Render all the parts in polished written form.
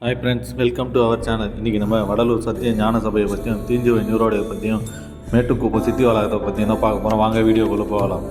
Hi friends, welcome to our channel. இன்றைக்கி நம்ம வடலூர் சத்திய ஞான சபையை பற்றியும் தீஞ்சுவை நீரோடையை பற்றியும் மேட்டுக்குப்பம் சித்தி வளாகத்தை பற்றியும் தான் பார்க்க போகிறோம். வாங்க வீடியோக்குள்ளே போகலாம்.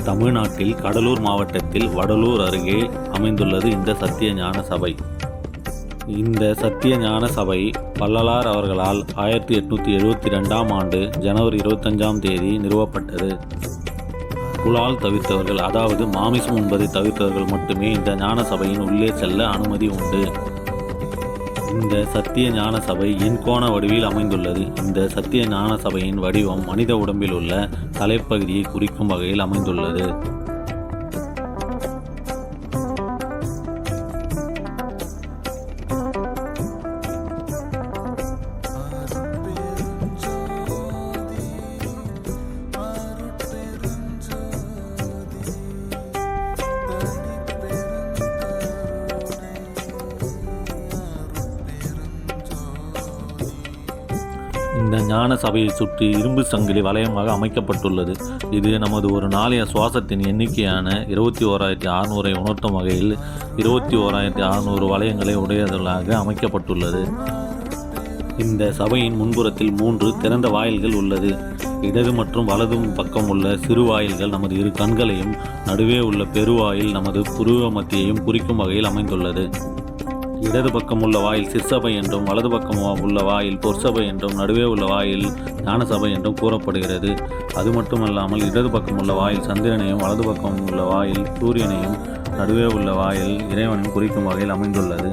தமிழ்நாட்டில் கடலூர் மாவட்டத்தில் வடலூர் அருகே அமைந்துள்ளது இந்த சத்திய ஞான சபை. இந்த சத்திய ஞான சபை வள்ளலார் அவர்களால் 1872ஆம் ஆண்டு ஜனவரி 25ஆம் தேதி நிறுவப்பட்டது. புலால் தவிர்த்தவர்கள், அதாவது மாமிசம் உண்பதை தவிர்த்தவர்கள் மட்டுமே இந்த ஞான சபையின் உள்ளே செல்ல அனுமதி உண்டு. இந்த சத்திய ஞான சபை எண்கோண வடிவில் அமைந்துள்ளது. இந்த சத்திய ஞான சபையின் வடிவம் மனித உடம்பில் உள்ள தலைப்பகுதியை குறிக்கும் வகையில் அமைந்துள்ளது. இந்த ஞான சபையை சுற்றி இரும்பு சங்கிலி வளையமாக அமைக்கப்பட்டுள்ளது. இது நமது ஒரு நாளைய சுவாசத்தின் எண்ணிக்கையான 21,600 உணர்த்தும் வகையில் 21,600 வளையங்களை உடையதாக அமைக்கப்பட்டுள்ளது. இந்த சபையின் முன்புறத்தில் 3 திறந்த வாயில்கள் உள்ளது. இடது மற்றும் வலது பக்கம் உள்ள சிறு வாயில்கள் நமது இரு கண்களையும், நடுவே உள்ள பெருவாயில் நமது புருவ மத்தியையும் குறிக்கும் வகையில் அமைந்துள்ளது. இடது பக்கம் உள்ள வாயில் சிற்சபை என்றும், வலது பக்கம் உள்ள வாயில் பொற்சபை என்றும், நடுவே உள்ள வாயில் ஞானசபை என்றும் கூறப்படுகிறது. அது மட்டுமல்லாமல் இடது பக்கம் உள்ள வாயில் சந்திரனையும், வலது பக்கம் உள்ள வாயில் சூரியனையும், நடுவே உள்ள வாயில் இறைவனையும் குறிக்கும் வகையில் அமைந்துள்ளது.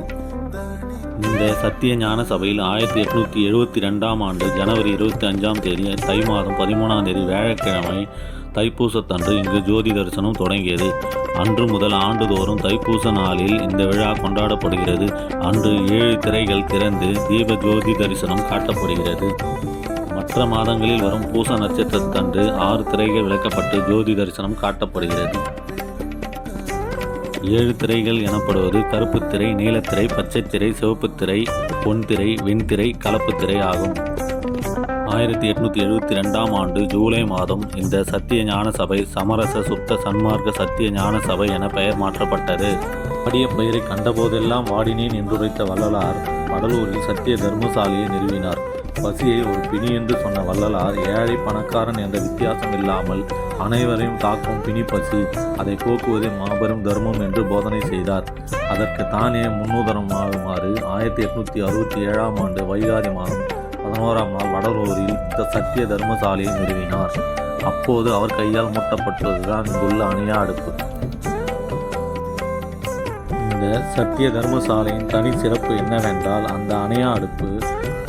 இந்த சத்திய ஞான சபையில் 1872ஆம் ஆண்டு ஜனவரி 25ஆம் தேதி தை மாதம் 13ஆம் தேதி வியாழக்கிழமை தைப்பூசத்தன்று இங்கு ஜோதி தரிசனம் தொடங்கியது. அன்று முதல் ஆண்டுதோறும் தைப்பூச நாளில் இந்த விழா கொண்டாடப்படுகிறது. அன்று 7 திரைகள் திறந்து தீப ஜோதி தரிசனம் காட்டப்படுகிறது. மற்ற மாதங்களில் வரும் பூச நட்சத்திரத்தன்று 6 திரைகள் விளக்கப்பட்டு ஜோதி தரிசனம் காட்டப்படுகிறது. 7 திரைகள் எனப்படுவது கருப்பு திரை, நீலத்திரை, பச்சை திரை, சிவப்பு திரை, பொன் திரை, வெண்திரை, கலப்பு திரை ஆகும். 1872ஆம் ஆண்டு ஜூலை மாதம் இந்த சத்திய ஞான சபை சமரச சுத்த சன்மார்க்க சத்திய ஞான சபை என பெயர் மாற்றப்பட்டது. வாடிய பெயரை கண்டபோதெல்லாம் வாடினேன் என்றுரைத்த வள்ளலார் வடலூரில் சத்திய தர்மசாலையை நிறுவினார். பசியை ஒரு பிணி என்று சொன்ன வள்ளலார் ஏழை பணக்காரன் என்ற வித்தியாசம் இல்லாமல் அனைவரையும் தாக்கும் பிணி பசி, அதை போக்குவதே மாபெரும் தர்மம் என்று போதனை செய்தார். அதற்கு தானே முன்னுதாரணமாகுமாறு 1867ஆம் ஆண்டு வைகாரி மாதம் 11ஆம் நாள் வடலூரில் இந்த சத்திய தர்மசாலையை நிறுவினார். அப்போது அவர் கையால் மூட்டப்பட்டதுதான் இங்குள்ள அணையா அடுப்பு. இந்த சத்திய தர்மசாலையின் தனி சிறப்பு என்னவென்றால், அந்த அணையா அடுப்பு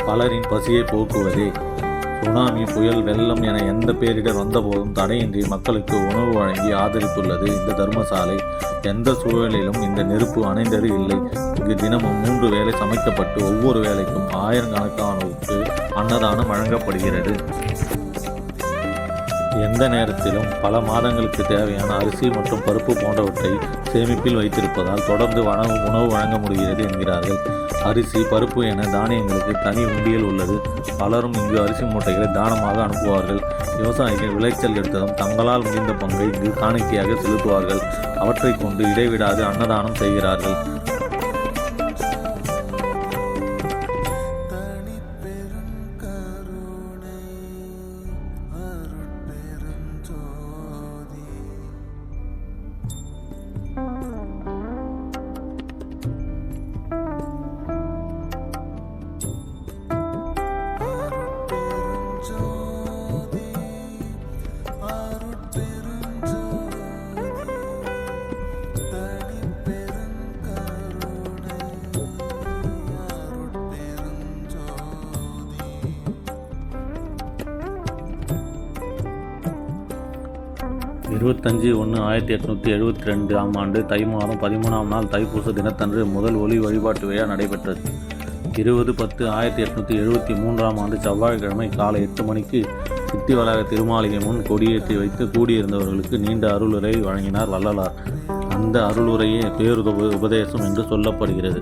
பலரின் பசியை போக்குவதே. சுனாமி, புயல், வெள்ளம் என எந்த பேரிடர் வந்தபோதும் தடையின்றி மக்களுக்கு உணவு வழங்கி ஆதரித்துள்ளது இந்த தர்மசாலை. எந்த சூழலிலும் இந்த நெருப்பு அணைந்தது இல்லை. இங்கு தினமும் 3 வேளை சமைக்கப்பட்டு ஒவ்வொரு வேளைக்கும் ஆயிரக்கணக்கானோருக்கு அன்னதானம் வழங்கப்படுகிறது. எந்த நேரத்திலும் பல மாதங்களுக்கு தேவையான அரிசி மற்றும் பருப்பு போன்றவற்றை சேமிப்பில் வைத்திருப்பதால் தொடர்ந்து உணவு வழங்க முடிகிறது என்கிறார்கள். அரிசி, பருப்பு என தானியங்களுக்கு தனி உண்டியல் உள்ளது. பலரும் இங்கு அரிசி மூட்டைகளை தானமாக அனுப்புவார்கள். விவசாயிகள் விளைச்சல் எடுத்ததும் தங்களால் முடிந்த பங்கை இங்கு காணிக்கையாக செலுத்துவார்கள். அவற்றை கொண்டு இடைவிடாது அன்னதானம் செய்கிறார்கள். 25/1/1872 ஆண்டு தை மாதம் 13ஆம் நாள் தைப்பூச தினத்தன்று முதல் ஒளி வழிபாட்டு விழா நடைபெற்றது. 20/10/1873 ஆண்டு செவ்வாய்க்கிழமை காலை 8 மணிக்கு சித்தி வளாக திருமாளிகை முன் கொடியேற்றி வைத்து கூடியிருந்தவர்களுக்கு நீண்ட அருளுரை வழங்கினார் வள்ளலார். அந்த அருளுரையே உபதேசம் என்று சொல்லப்படுகிறது.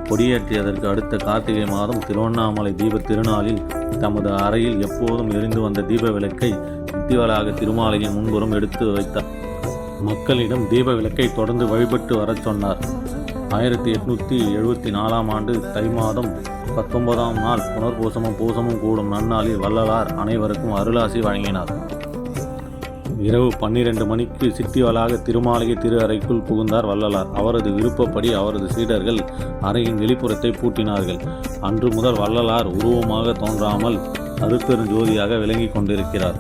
கொடியேற்றியதற்கு அடுத்த கார்த்திகை மாதம் திருவண்ணாமலை தீப திருநாளில் தமது அறையில் எப்போதும் எரிந்து வந்த தீப விளக்கை சித்தி வளாக திருமாளிகையின் முன்புறம் எடுத்து வைத்தார். மக்களிடம் தீப விளக்கை தொடர்ந்து வழிபட்டு வரச் சொன்னார். 1874 ஆண்டு தை மாதம் 19ஆம் நாள் புனர்பூசமும் பூசமும் கூடும் நன்னாளில் வள்ளலார் அனைவருக்கும் அருளாசி வழங்கினார். இரவு 12 மணிக்கு சித்தி வளாக திருமாளிகை திரு அறைக்குள் புகுந்தார் வள்ளலார். அவரது விருப்பப்படி அவரது சீடர்கள் அறையின் வெளிப்புறத்தை பூட்டினார்கள். அன்று முதல் வள்ளலார் உருவமாக தோன்றாமல் அருட்பெருஞ்சோதியாக விளங்கி கொண்டிருக்கிறார்.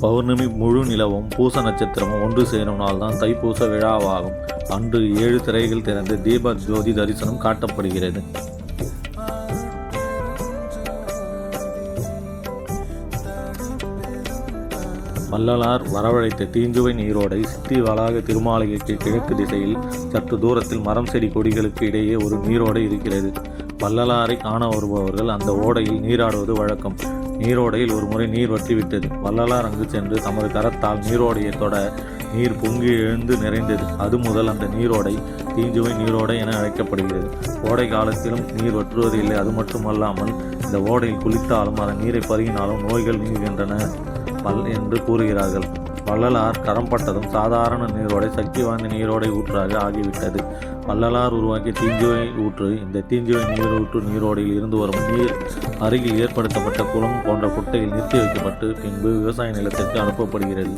பௌர்ணமி முழு நிலவும் பூச நட்சத்திரமும் ஒன்று சேரும் நாள்தான் தைப்பூச விழாவாகும். அன்று 7 திரைகள் திறந்து தீப ஜோதி தரிசனம் காட்டப்படுகிறது. வள்ளலார் வரவழைத்த தீஞ்சுவை நீரோடை சித்தி வளாக திருமாளிகைக்கு கிழக்கு திசையில் சற்று தூரத்தில் மரம் செடி கொடிகளுக்கு இடையே ஒரு நீரோடை இருக்கிறது. வள்ளலாரை காண வருபவர்கள் அந்த ஓடையில் நீராடுவது வழக்கம். நீரோடையில் ஒரு முறை நீர் வற்றிவிட்டது. வள்ளலார் அங்கு சென்று தமது கரத்தால் நீரோடையை தொட நீர் பொங்கி எழுந்து நிறைந்தது. அது முதல் அந்த நீரோடை தீஞ்சுவை நீரோடை என அழைக்கப்படுகிறது. கோடை காலத்திலும் நீர் வற்றுவதில்லை. அது மட்டுமல்லாமல் இந்த ஓடையில் குளித்தாலும் அதன் நீரை பருகினாலும் நோய்கள் நீங்குகின்றன என்று கூறுகிறார்கள். வள்ளலார் கரம்பட்டதும் சாதாரண நீரோடை சக்தி வாய்ந்த நீரோடை ஊற்றாக ஆகிவிட்டது. வள்ளலார் உருவாக்கிய தீஞ்சுவை ஊற்று இந்த தீஞ்சுவை நீரூற்று நீரோடையில் இருந்து வரும் நீர் அருகில் ஏற்படுத்தப்பட்ட குளம் போன்ற குட்டையில் நிறுத்தி வைக்கப்பட்டு பின்பு விவசாய நிலத்திற்கு அனுப்பப்படுகிறது.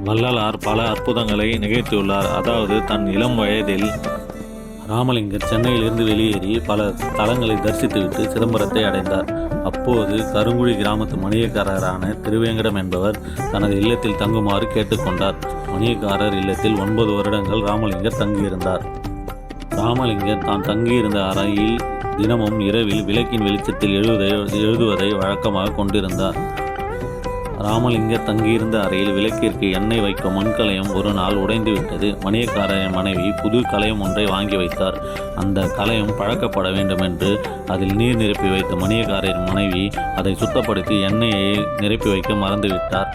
வள்ளலார் பல அற்புதங்களை நிகழ்த்தியுள்ளார். அதாவது தன் இளம் வயதில் ராமலிங்கர் சென்னையிலிருந்து வெளியேறி பல தலங்களை தரிசித்துவிட்டு சிதம்பரத்தை அடைந்தார். அப்போது கருங்குழி கிராமத்து மணியக்காரரான திருவேங்கடம் என்பவர் தனது இல்லத்தில் தங்குமாறு கேட்டுக்கொண்டார். மணியக்காரர் இல்லத்தில் 9 வருடங்கள் ராமலிங்கர் தங்கியிருந்தார். ராமலிங்கர் தான் தங்கியிருந்த அறையில் தினமும் இரவில் விளக்கின் வெளிச்சத்தில் எழுதுவதை வழக்கமாக கொண்டிருந்தார். ராமலிங்கர் தங்கியிருந்த அறையில் விளக்கிற்கு எண்ணெய் வைக்கும் மண்கலயம் ஒரு நாள் உடைந்து விட்டது. மணியக்காரரின் மனைவி புது கலயம் ஒன்றை வாங்கி வைத்தார். அந்த கலயம் பழக்கப்பட வேண்டும் என்று அதில் நீர் நிரப்பி வைத்த மணியக்காரரின் மனைவி அதை சுத்தப்படுத்தி எண்ணெயை நிரப்பி வைக்க மறந்துவிட்டார்.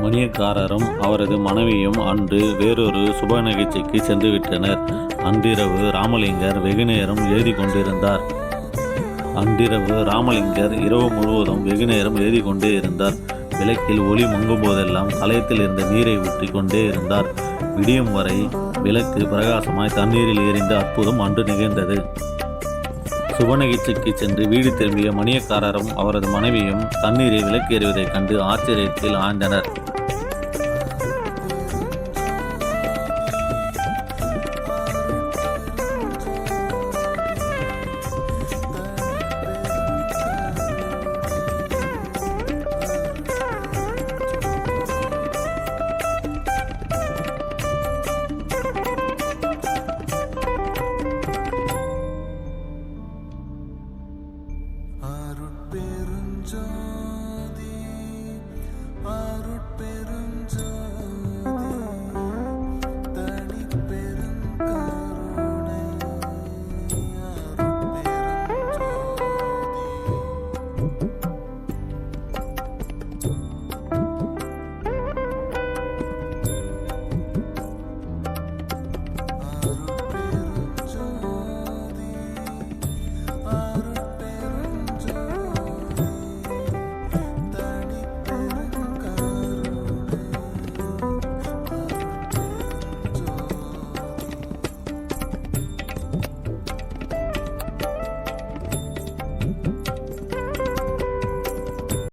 மணியக்காரரும் அவரது மனைவியும் அன்று வேறொரு சுப நிகழ்ச்சிக்கு சென்று விட்டனர். அன்றிரவு ராமலிங்கர் வெகுநேரம் எழுதி கொண்டிருந்தார். இரவு முழுவதும் வெகுநேரம் எழுதி கொண்டே இருந்தார். விளக்கில் ஒளி மங்கும் போதெல்லாம் கலயத்தில் இருந்த நீரை ஊற்றி கொண்டே இருந்தார். விடியும் வரை விளக்கு பிரகாசமாய் தண்ணீரில் எரிந்த அற்புதம் அன்று நிகழ்ந்தது. சுப நிகழ்ச்சிக்கு சென்று வீடு திரும்பிய மணியக்காரரும் அவரது மனைவியும் தண்ணீரை விளக்கு எறிவதைக் கண்டு ஆச்சரியத்தில் ஆழ்ந்தனர்.